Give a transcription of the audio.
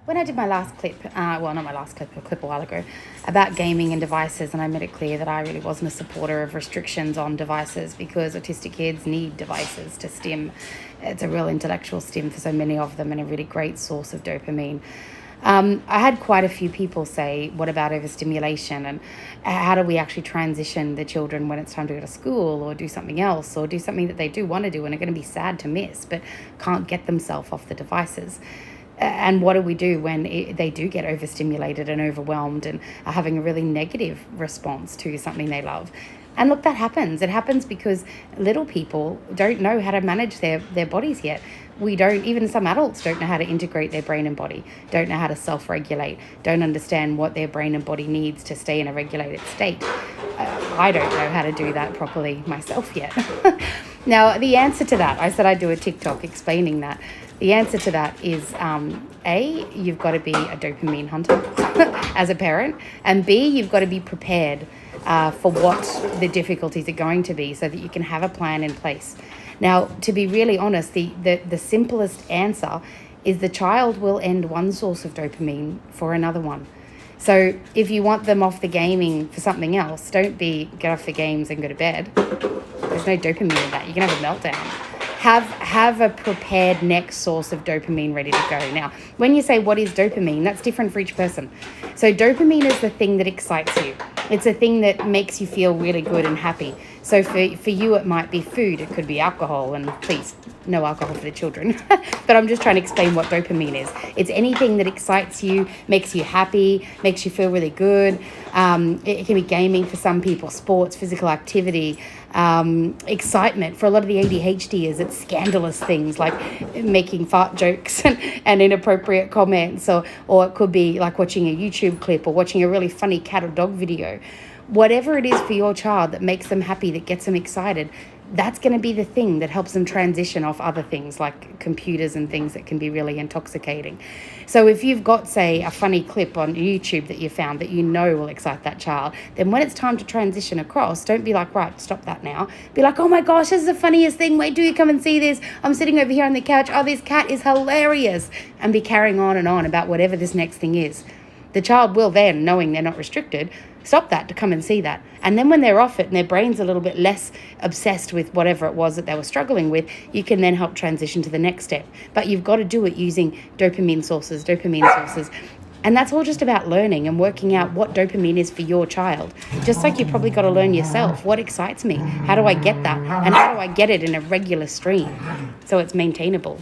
When I did my last clip, well, not my last clip, a clip a while ago, about gaming and devices, and I made it clear that I really wasn't a supporter of restrictions on devices because autistic kids need devices to stim. It's a real intellectual stim for so many of them and a really great source of dopamine. I had quite a few people say, what about overstimulation, and how do we actually transition the children when it's time to go to school or do something else or do something that they do want to do and are going to be sad to miss but can't get themselves off the devices? And what do we do when they do get overstimulated and overwhelmed and are having a really negative response to something they love? And look, that happens. It happens because little people don't know how to manage their bodies yet. We don't, even some adults don't know how to integrate their brain and body, don't know how to self-regulate, don't understand what their brain and body needs to stay in a regulated state. I don't know how to do that properly myself yet. Now, the answer to that, I said I'd do a TikTok explaining that. The answer to that is, A, you've got to be a dopamine hunter as a parent, and B, you've got to be prepared for what the difficulties are going to be so that you can have a plan in place. Now, to be really honest, the simplest answer is the child will end one source of dopamine for another one. So if you want them off the gaming for something else, don't get off the games and go to bed. There's no dopamine in that. You can have a meltdown. Have a prepared next source of dopamine ready to go. Now, when you say what is dopamine, that's different for each person. So dopamine is the thing that excites you. It's a thing that makes you feel really good and happy. So for you, it might be food. It could be alcohol. And please, no alcohol for the children. But I'm just trying to explain what dopamine is. It's anything that excites you, makes you happy, makes you feel really good. It can be gaming for some people, sports, physical activity, excitement. For a lot of the ADHDers, it's scandalous things like making fart jokes and inappropriate comments, or it could be like watching a YouTube clip or watching a really funny cat or dog video. Whatever it is for your child that makes them happy, that gets them excited, that's going to be the thing that helps them transition off other things like computers and things that can be really intoxicating. So if you've got, say, a funny clip on YouTube that you found that you know will excite that child, then when it's time to transition across, don't be like, right, stop that now. Be like, oh my gosh, this is the funniest thing. Wait, do you come and see this? I'm sitting over here on the couch. Oh, this cat is hilarious. And be carrying on and on about whatever this next thing is. The child will then, knowing they're not restricted, stop that to come and see that. And then when they're off it and their brain's a little bit less obsessed with whatever it was that they were struggling with, you can then help transition to the next step. But you've got to do it using dopamine sources. And that's all just about learning and working out what dopamine is for your child. Just like you probably got to learn yourself, what excites me? How do I get that? And how do I get it in a regular stream so it's maintainable?